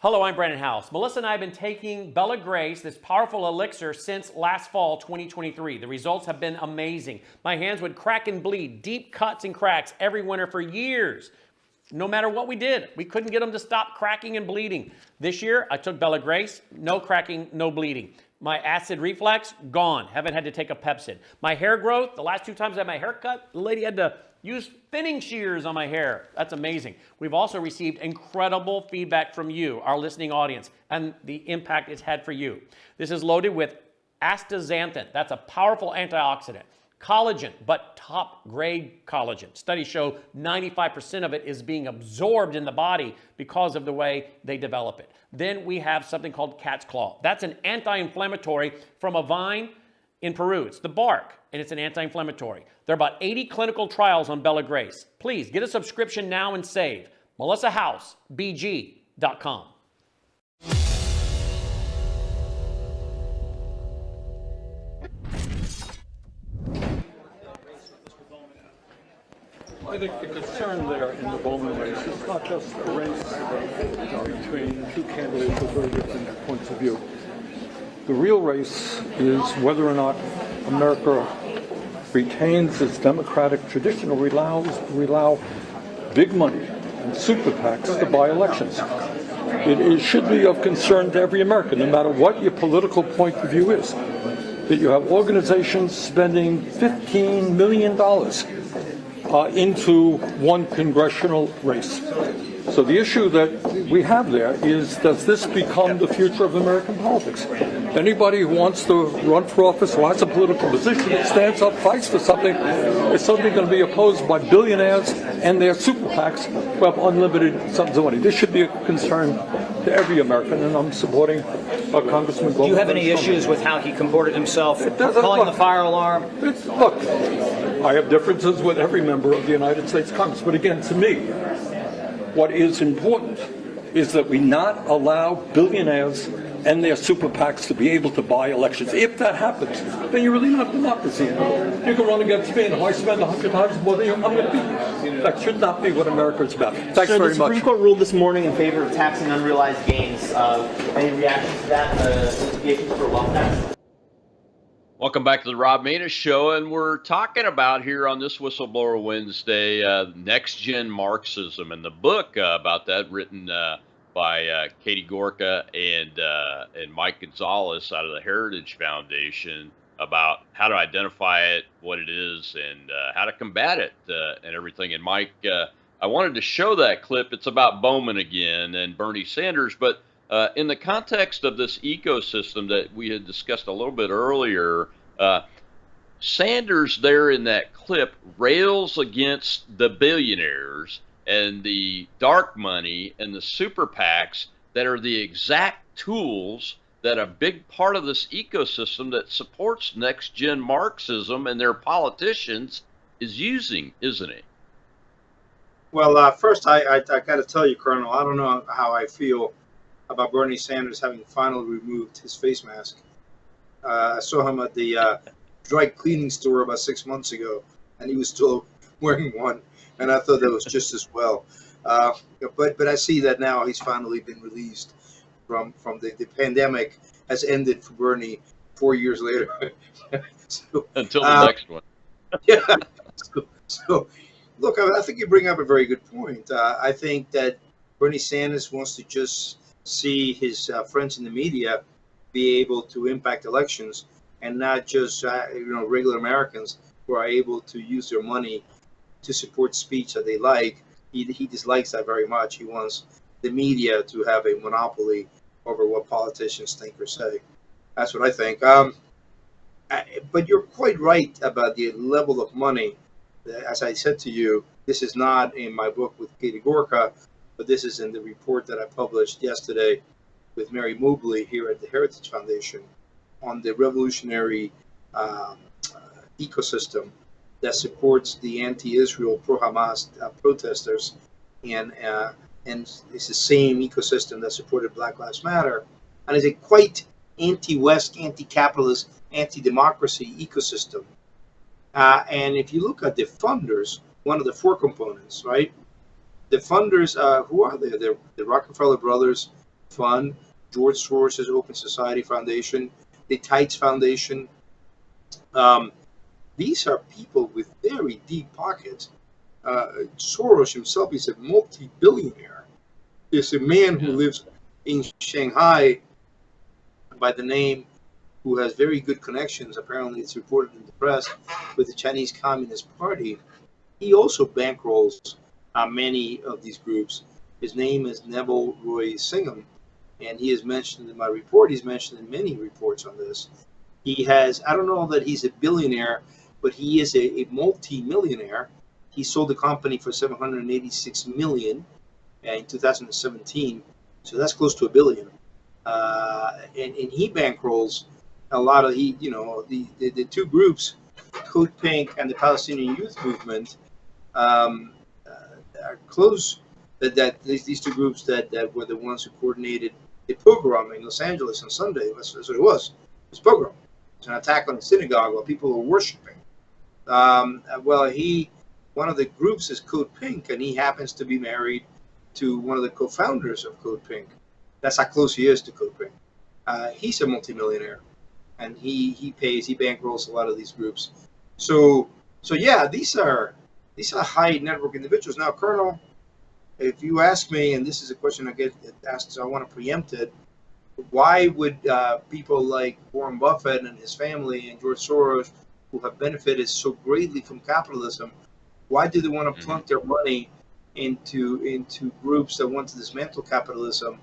Hello, I'm Brandon House. Melissa and I have been taking Bella Grace, this powerful elixir, since last fall, 2023. The results have been amazing. My hands would crack and bleed, deep cuts and cracks every winter for years. No matter what we did, we couldn't get them to stop cracking and bleeding. This year, I took Bella Grace, no cracking, no bleeding. My acid reflux, gone. Haven't had to take a Pepsid. My hair growth, the last 2 times I had my hair cut, the lady had to use thinning shears on my hair. That's amazing. We've also received incredible feedback from you, our listening audience, and the impact it's had for you. This is loaded with astaxanthin. That's a powerful antioxidant. Collagen, but top grade collagen. Studies show 95% of it is being absorbed in the body because of the way they develop it. Then we have something called cat's claw. That's an anti-inflammatory from a vine in Peru. It's the bark, and it's an anti-inflammatory. There are about 80 clinical trials on Bella Grace. Please get a subscription now and save. MelissaHouseBG.com. I think the concern there in the Bowman race is not just a race between 2 candidates with very different points of view. The real race is whether or not America retains its democratic tradition or allow big money and super PACs to buy elections. It should be of concern to every American, no matter what your political point of view is, that you have organizations spending $15 million into one congressional race. So the issue that we have there is, does this become the future of American politics? Anybody who wants to run for office, who has a political position, that stands up, fights for something, is suddenly going to be opposed by billionaires and their super PACs who have unlimited sums of money. This should be a concern to every American, and I'm supporting Congressman Goldman. Do you have any issues with how he comported himself, calling the fire alarm? Look, I have differences with every member of the United States Congress, but again, to me, what is important is that we not allow billionaires and their super PACs to be able to buy elections. If that happens, then you really don't have democracy. You can run against me, and if I spend 100 times more than you, I'm going to beat you. That should not be what America is about. Thanks very much. The Supreme Court ruled this morning in favor of taxing unrealized gains. Any reaction to that? Implications for wealth tax? Welcome back to the Rob Maness Show, and we're talking about here on this Whistleblower Wednesday, Next Gen Marxism, and the book about that written by Katie Gorka and Mike Gonzalez out of the Heritage Foundation about how to identify it, what it is, and how to combat it and everything. And Mike, I wanted to show that clip. It's about Bowman again and Bernie Sanders, but in the context of this ecosystem that we had discussed a little bit earlier, Sanders there in that clip rails against the billionaires and the dark money and the super PACs that are the exact tools that a big part of this ecosystem that supports next gen Marxism and their politicians is using, isn't it? Well, first, I got to tell you, Colonel, I don't know how I feel about Bernie Sanders having finally removed his face mask. I saw him at the dry cleaning store about 6 months ago, and he was still wearing one, and I thought that was just as well. But I see that now he's finally been released from the pandemic has ended for Bernie 4 years later. Until the next one. Yeah. So, look, I think you bring up a very good point. I think that Bernie Sanders wants to just see his friends in the media be able to impact elections, and not just regular Americans who are able to use their money to support speech that they like. He dislikes that very much. He wants the media to have a monopoly over what politicians think or say. That's what I think. But you're quite right about the level of money. As I said to you, this is not in my book with Katie Gorka, but this is in the report that I published yesterday with Mary Mobley here at the Heritage Foundation on the revolutionary ecosystem that supports the anti-Israel, pro-Hamas protesters and it's the same ecosystem that supported Black Lives Matter, and is a quite anti-West, anti-capitalist, anti-democracy ecosystem. And if you look at the funders, one of the four components, right? The funders, who are they? They're the Rockefeller Brothers Fund, George Soros' Open Society Foundation, the Tides Foundation. These are people with very deep pockets. Soros himself is a multi-billionaire. Is a man who lives in Shanghai by the name, who has very good connections, apparently it's reported in the press, with the Chinese Communist Party. He also bankrolls many of these groups. His name is Neville Roy Singham, and he is mentioned in my report. He's mentioned in many reports on this. He has, I don't know that he's a billionaire, but he is a multi-millionaire. He sold the company for $786 million in 2017, so that's close to $1 billion. And he bankrolls a lot of the two groups, Code Pink and the Palestinian Youth Movement, are close. That these two groups that were the ones who coordinated the pogrom in Los Angeles on Sunday. That's what it was. It was pogrom. It was an attack on a synagogue while people were worshiping. One of the groups is Code Pink, and he happens to be married to one of the co-founders of Code Pink. That's how close he is to Code Pink. He's a multimillionaire, and he bankrolls a lot of these groups. So yeah, these are high network individuals. Now, Colonel, if you ask me, and this is a question I get asked, so I want to preempt it, why would people like Warren Buffett and his family and George Soros, who have benefited so greatly from capitalism, why do they want to plunk their money into groups that want to dismantle capitalism?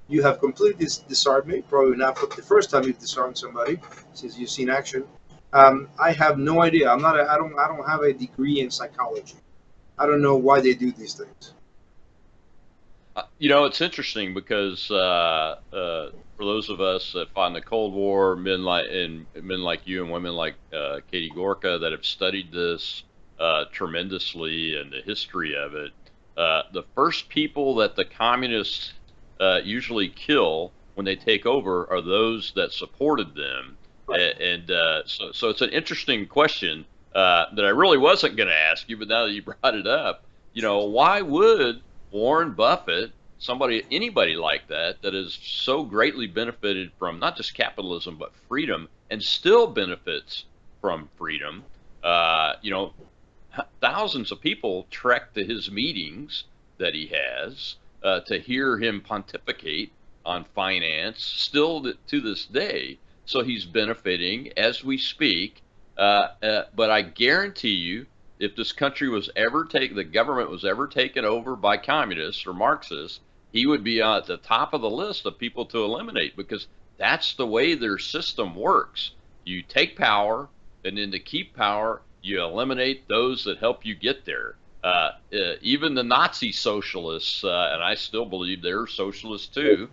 You have completely disarmed me. Probably not the first time you've disarmed somebody since you've seen action. I have no idea. I don't have a degree in psychology. I don't know why they do these things. It's interesting because for those of us that fought in the Cold War, men like you and women like Katie Gorka that have studied this tremendously and the history of it, the first people that the communists usually kill when they take over are those that supported them. Right. So it's an interesting question that I really wasn't going to ask you, but now that you brought it up, why would Warren Buffett, anybody like that has so greatly benefited from not just capitalism but freedom, and still benefits from freedom? Thousands of people trek to his meetings that he has to hear him pontificate on finance, still to this day. So he's benefiting as we speak. But I guarantee you, if this country was ever the government was ever taken over by communists or Marxists, he would be at the top of the list of people to eliminate, because that's the way their system works. You take power, and then to keep power, you eliminate those that help you get there. Even the Nazi socialists, and I still believe they're socialists too,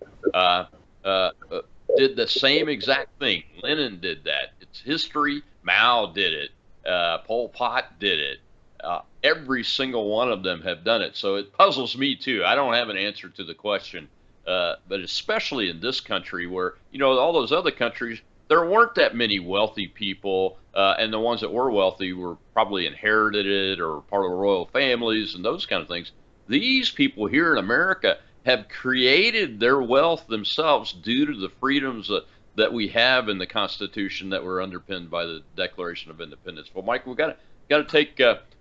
did the same exact thing. Lenin did that. It's history. Mao did it. Pol Pot did it. Every single one of them have done it. So it puzzles me too. I don't have an answer to the question, but especially in this country where, all those other countries, there weren't that many wealthy people, and the ones that were wealthy were probably inherited it or part of the royal families and those kind of things. These people here in America have created their wealth themselves due to the freedoms that we have in the Constitution that were underpinned by the Declaration of Independence. Well, Mike, we've got to take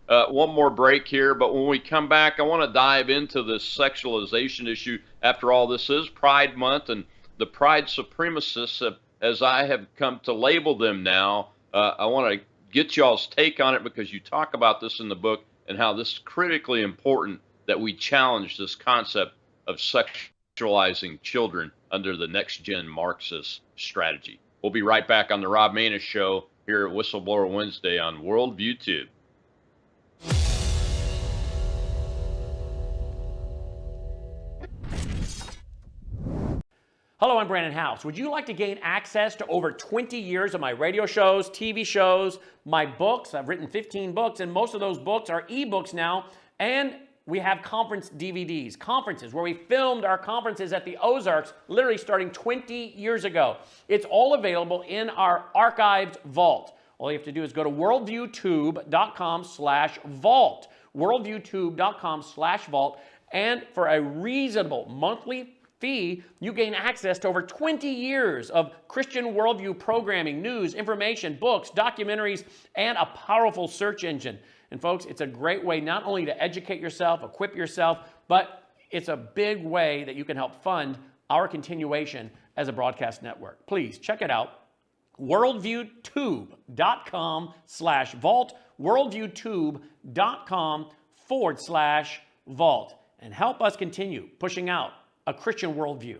one more break here, but when we come back, I want to dive into this sexualization issue. After all, this is Pride Month, and the Pride supremacists, as I have come to label them now, I want to get y'all's take on it, because you talk about this in the book and how this is critically important that we challenge this concept of sexualizing children under the next-gen Marxist strategy. We'll be right back on the Rob Maness Show here at Whistleblower Wednesday on Worldview Tube. Hello, I'm Brandon House. Would you like to gain access to over 20 years of my radio shows, TV shows, my books? I've written 15 books, and most of those books are ebooks now, and We have conference DVDs, conferences where we filmed our conferences at the Ozarks, literally starting 20 years ago. It's all available in our archived vault. All you have to do is go to worldviewtube.com/vault, worldviewtube.com/vault, and for a reasonable monthly fee, you gain access to over 20 years of Christian worldview programming, news, information, books, documentaries, and a powerful search engine. And folks, it's a great way not only to educate yourself, equip yourself, but it's a big way that you can help fund our continuation as a broadcast network. Please check it out. worldviewtube.com/vault, worldviewtube.com/vault, and help us continue pushing out a Christian worldview.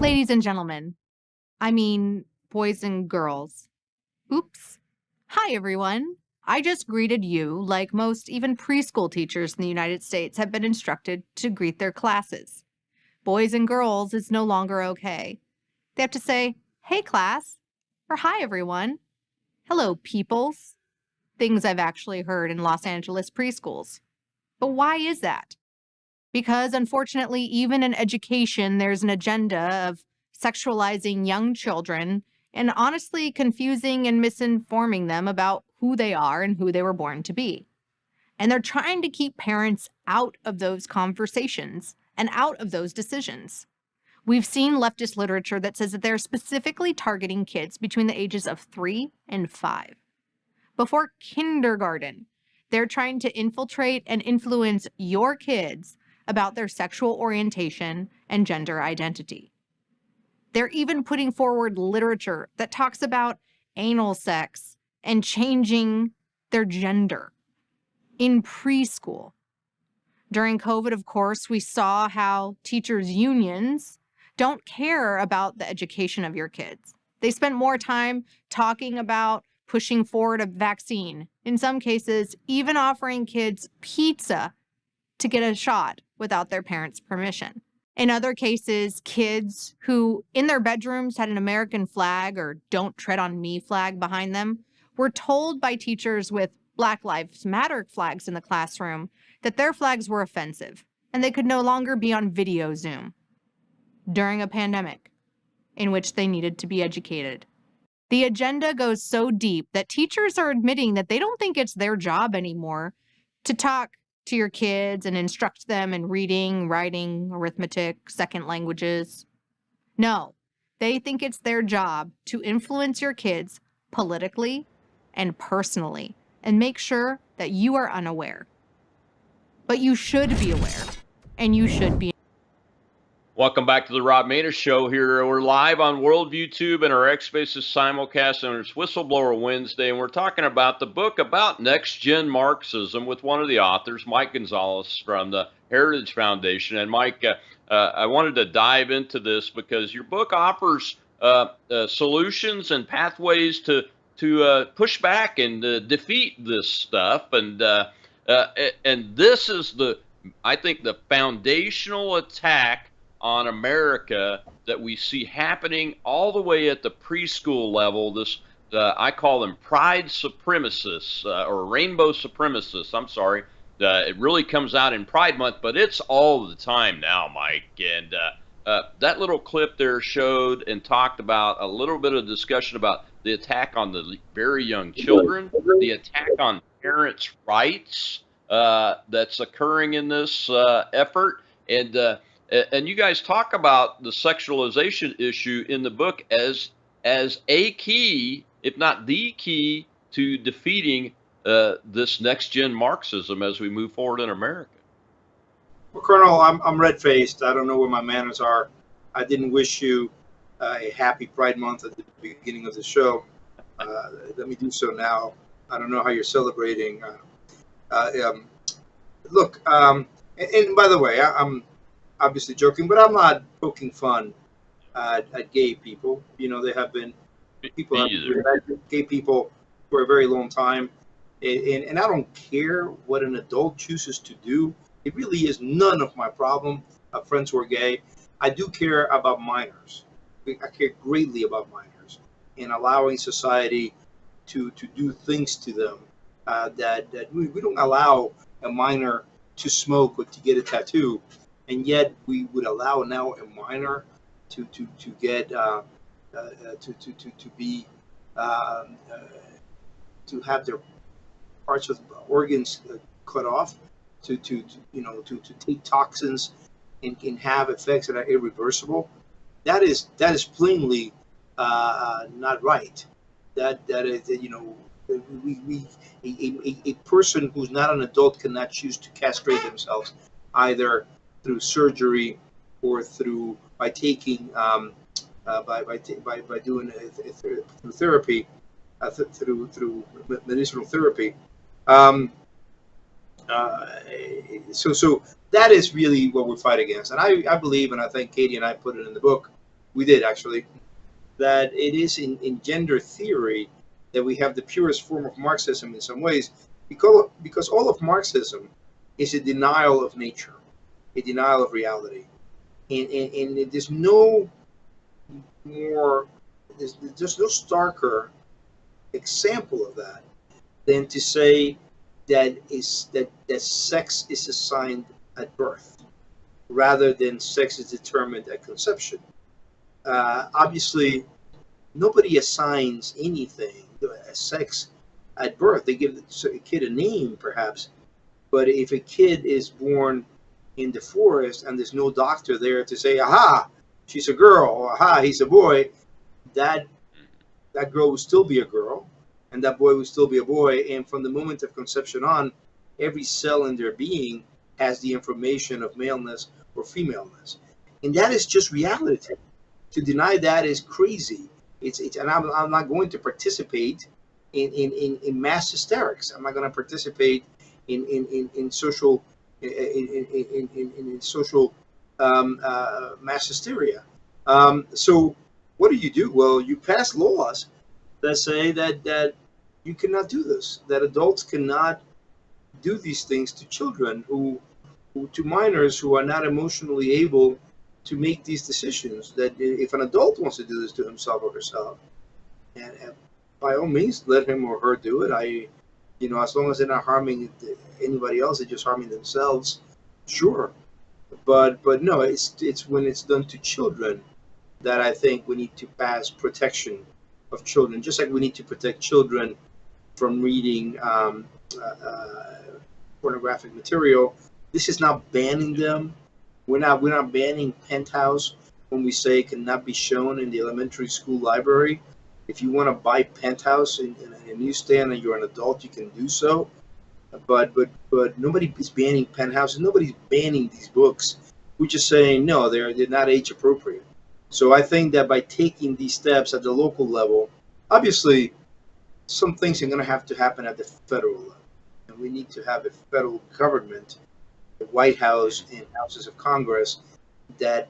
Ladies and gentlemen, I mean boys and girls. Oops. Hi, everyone. I just greeted you like most even preschool teachers in the United States have been instructed to greet their classes. Boys and girls is no longer okay. They have to say, hey, class, or hi, everyone. Hello, peoples. Things I've actually heard in Los Angeles preschools. But why is that? Because unfortunately, even in education, there's an agenda of sexualizing young children and honestly confusing and misinforming them about who they are and who they were born to be. And they're trying to keep parents out of those conversations and out of those decisions. We've seen leftist literature that says that they're specifically targeting kids between the ages of 3 and 5. Before kindergarten, they're trying to infiltrate and influence your kids about their sexual orientation and gender identity. They're even putting forward literature that talks about anal sex and changing their gender in preschool. During COVID, of course, we saw how teachers' unions don't care about the education of your kids. They spent more time talking about pushing forward a vaccine, in some cases, even offering kids pizza to get a shot without their parents' permission. In other cases, kids who in their bedrooms had an American flag or Don't Tread on Me flag behind them were told by teachers with Black Lives Matter flags in the classroom that their flags were offensive and they could no longer be on video Zoom during a pandemic in which they needed to be educated. The agenda goes so deep that teachers are admitting that they don't think it's their job anymore to talk to your kids and instruct them in reading, writing, arithmetic, second languages. No, they think it's their job to influence your kids politically and personally and make sure that you are unaware. But you should be aware, and you should be. Welcome back to the Rob Maness Show. Here we're live on Worldview Tube and our X Spaces simulcast, and it's Whistleblower Wednesday, and we're talking about the book about next-gen Marxism with one of the authors, Mike Gonzalez from the Heritage Foundation. And Mike, I wanted to dive into this because your book offers solutions and pathways to push back and defeat this stuff, and this is I think the foundational attack on America that we see happening all the way at the preschool level. This I call them pride supremacists or rainbow supremacists. I'm sorry. It really comes out in Pride Month, but it's all the time now, Mike. And that little clip there showed and talked about a little bit of discussion about the attack on the very young children, the attack on parents' rights that's occurring in this effort. And you guys talk about the sexualization issue in the book as a key, if not the key, to defeating this next-gen Marxism as we move forward in America. Well, Colonel, I'm red-faced. I don't know where my manners are. I didn't wish you a happy Pride Month at the beginning of the show. Let me do so now. I don't know how you're celebrating. Look, and by the way, I'm obviously joking, but I'm not poking fun at gay people. You know, there have been people have been gay people for a very long time, and I don't care what an adult chooses to do. It really is none of my problem. Friends who are gay. I do care about minors. I care greatly about minors. in allowing society to do things to them that we don't allow a minor to smoke or to get a tattoo, and yet we would allow now a minor to get to be to have their parts of organs cut off, to take toxins and have effects that are irreversible. That is plainly not right. That is, a person who's not an adult cannot choose to castrate themselves either through surgery or by taking by doing through therapy, through medicinal therapy. So that is really what we fight against, and I believe, and I think Katie and I put it in the book. We did actually. That it is in gender theory that we have the purest form of Marxism in some ways, because all of Marxism is a denial of nature, a denial of reality, and there's no more, there's no starker example of that than to say that sex is assigned at birth rather than sex is determined at conception. Obviously, nobody assigns anything, a sex at birth. They give a kid a name, perhaps, but if a kid is born in the forest and there's no doctor there to say, "Aha, she's a girl," or "Aha, he's a boy," that girl will still be a girl, and that boy will still be a boy. And from the moment of conception on, every cell in their being has the information of maleness or femaleness, and that is just reality. To deny that is crazy. It's and I'm not going to participate in mass hysterics. I'm not going to participate in social social mass hysteria. So what do? Well, you pass laws that say that you cannot do this. That adults cannot do these things to children who to minors who are not emotionally able to make these decisions. That if an adult wants to do this to himself or herself, and by all means, let him or her do it. As long as they're not harming anybody else, they're just harming themselves. Sure, but no, it's when it's done to children that I think we need to pass protection of children, just like we need to protect children from reading pornographic material. This is not banning them. We're not banning Penthouse when we say it cannot be shown in the elementary school library. If you want to buy Penthouse in a newsstand and you're an adult, you can do so. But nobody is banning Penthouse, and nobody's banning these books. We're just saying no, they're not age appropriate. So I think that by taking these steps at the local level, obviously some things are going to have to happen at the federal level, and we need to have a federal government, the White House and houses of Congress that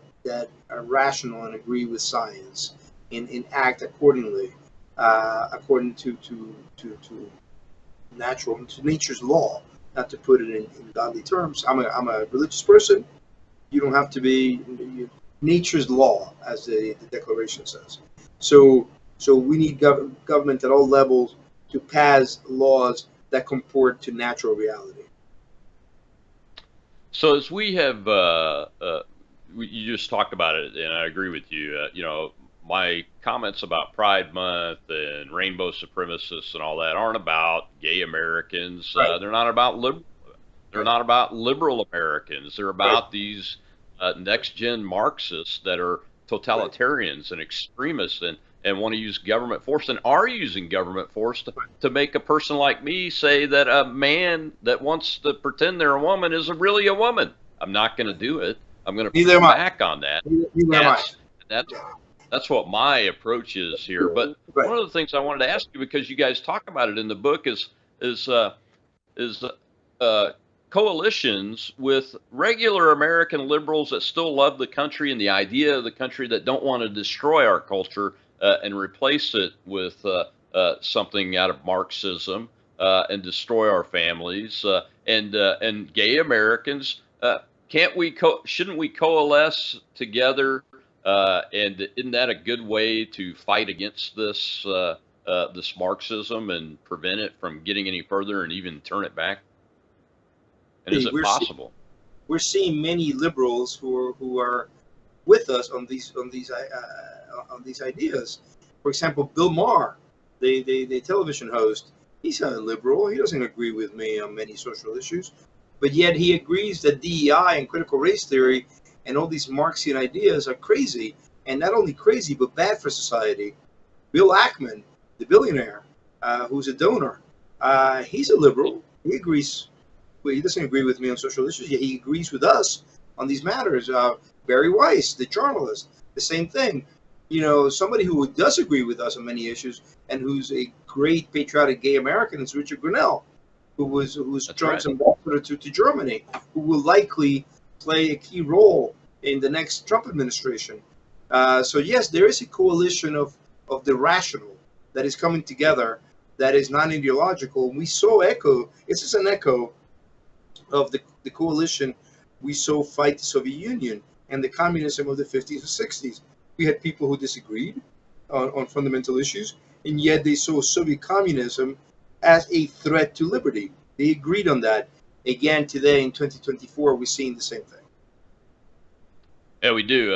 are rational and agree with science and act accordingly, according to nature's law. Not to put it in godly terms. I'm a religious person. You don't have to be nature's law, as the Declaration says. So we need government at all levels to pass laws that comport to natural reality. So as we have, you just talked about it, and I agree with you. My comments about Pride Month and rainbow supremacists and all that aren't about gay Americans. Right. They're not about They're not about liberal Americans. They're about these next-gen Marxists that are totalitarians and extremists and want to use government force and are using government force to make a person like me say that a man that wants to pretend they're a woman is really a woman. I'm not going to do it. I'm going to push back on that. That's what my approach is here. But one of the things I wanted to ask you, because you guys talk about it in the book, is coalitions with regular American liberals that still love the country and the idea of the country, that don't want to destroy our culture and replace it with something out of Marxism and destroy our families, and gay Americans. Shouldn't we coalesce together And isn't that a good way to fight against this Marxism and prevent it from getting any further and even turn it back? And is it possible? We're seeing many liberals who are with us on these ideas. For example, Bill Maher, the television host, he's a liberal. He doesn't agree with me on many social issues, but yet he agrees that DEI and critical race theory and all these Marxian ideas are crazy, and not only crazy but bad for society. Bill Ackman, the billionaire, who's a donor, he's a liberal. He agrees. Well, he doesn't agree with me on social issues, yet he agrees with us on these matters. Barry Weiss, the journalist, the same thing. You know, somebody who does agree with us on many issues and who's a great patriotic gay American is Richard Grinnell, who was Trump's ambassador to Germany, who will likely play a key role in the next Trump administration. So yes, there is a coalition of the rational that is coming together that is non-ideological. We saw this is an echo of the coalition we saw fight the Soviet Union and the communism of the 50s and 60s. We had people who disagreed on fundamental issues, and yet they saw Soviet communism as a threat to liberty. They agreed on that. Again, today in 2024, we're seeing the same thing. Yeah, we do.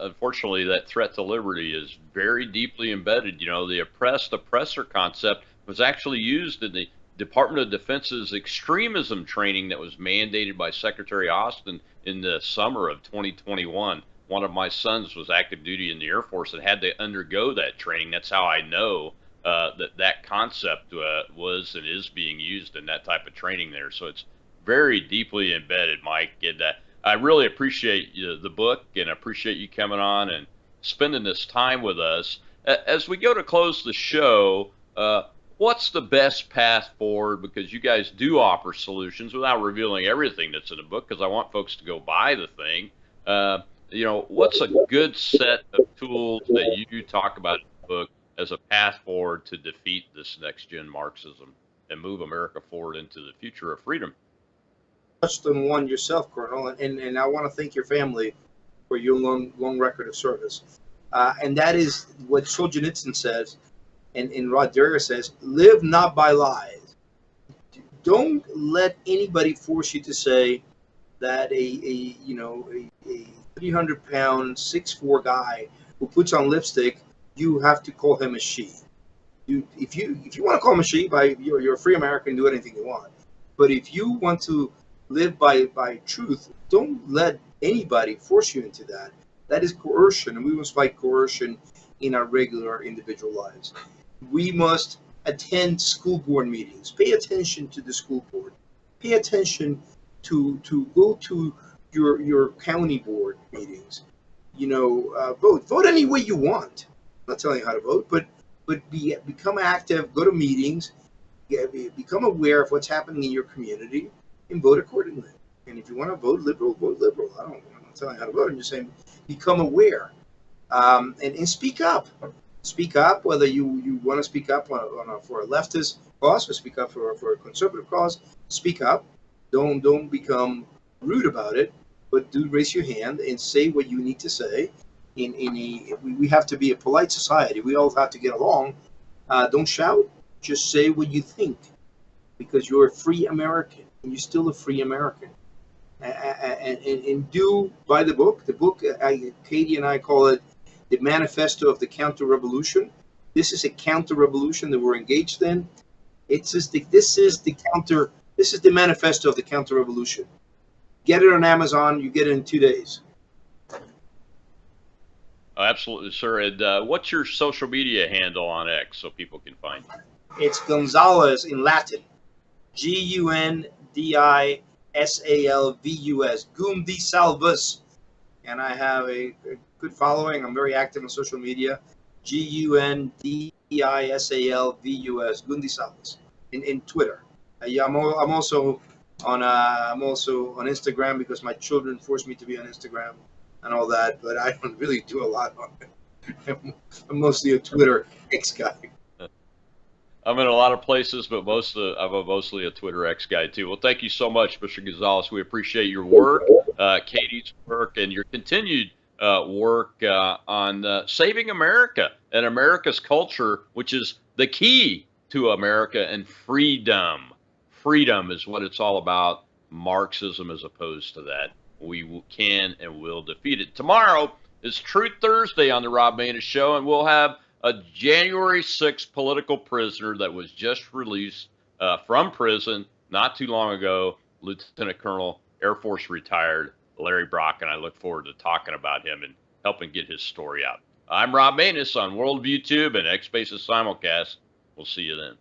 Unfortunately, that threat to liberty is very deeply embedded. You know, the oppressor concept was actually used in the Department of Defense's extremism training that was mandated by Secretary Austin in the summer of 2021. One of my sons was active duty in the Air Force and had to undergo that training. That's how I know that concept was and is being used in that type of training there. So it's very deeply embedded, Mike. And I really appreciate the book, and I appreciate you coming on and spending this time with us. As we go to close the show, what's the best path forward? Because you guys do offer solutions without revealing everything that's in the book, because I want folks to go buy the thing. You know, what's a good set of tools that you talk about in the book as a path forward to defeat this next-gen Marxism and move America forward into the future of freedom? Touched on one yourself, Colonel, and I want to thank your family for your long record of service. And that is what Solzhenitsyn says, and Rod Derrida says: live not by lies. Don't let anybody force you to say that a 300-pound 6'4" guy who puts on lipstick, you have to call him a she. If you want to call him a she, you're a free American, do anything you want. But if you want to live by truth, don't let anybody force you into that. That is coercion, and we must fight coercion in our regular individual lives. We must attend school board meetings. Pay attention to the school board. Pay attention to go to your county board meetings. Vote any way you want. I'm not telling you how to vote, but become active. Go to meetings. Become aware of what's happening in your community and vote accordingly. And if you want to vote liberal, vote liberal. I'm not telling you how to vote. I'm just saying become aware and speak up. Speak up, whether you want to speak up for a leftist cause or speak up for a conservative cause. Speak up. Don't become rude about it, but do raise your hand and say what you need to say. We have to be a polite society. We all have to get along. Don't shout. Just say what you think, because you're a free American and you're still a free American. And do buy the book. The book, Katie and I call it the Manifesto of the Counter-Revolution. This is a counter-revolution that we're engaged in. This is the manifesto of the counter-revolution. Get it on Amazon. You get it in 2 days. Oh, absolutely, sir. And what's your social media handle on X so people can find you? It's Gonzalez in Latin. Gundisalvus. Gundisalvus. And I have a good following. I'm very active on social media. Gundisalvus. Gundisalvus. In Twitter. I'm also on Instagram because my children forced me to be on Instagram and all that, but I don't really do a lot on it. I'm mostly a Twitter X guy. I'm in a lot of places, but I'm mostly a Twitter X guy too. Well, thank you so much, Mr. Gonzalez. We appreciate your work, Katie's work, and your continued work on saving America and America's culture, which is the key to America and freedom. Freedom is what it's all about. Marxism as opposed to that. We can and will defeat it. Tomorrow is Truth Thursday on the Rob Maness Show, and we'll have a January 6th political prisoner that was just released from prison not too long ago, Lieutenant Colonel, Air Force retired, Larry Brock, and I look forward to talking about him and helping get his story out. I'm Rob Maness on Worldview Tube and X Spaces Simulcast. We'll see you then.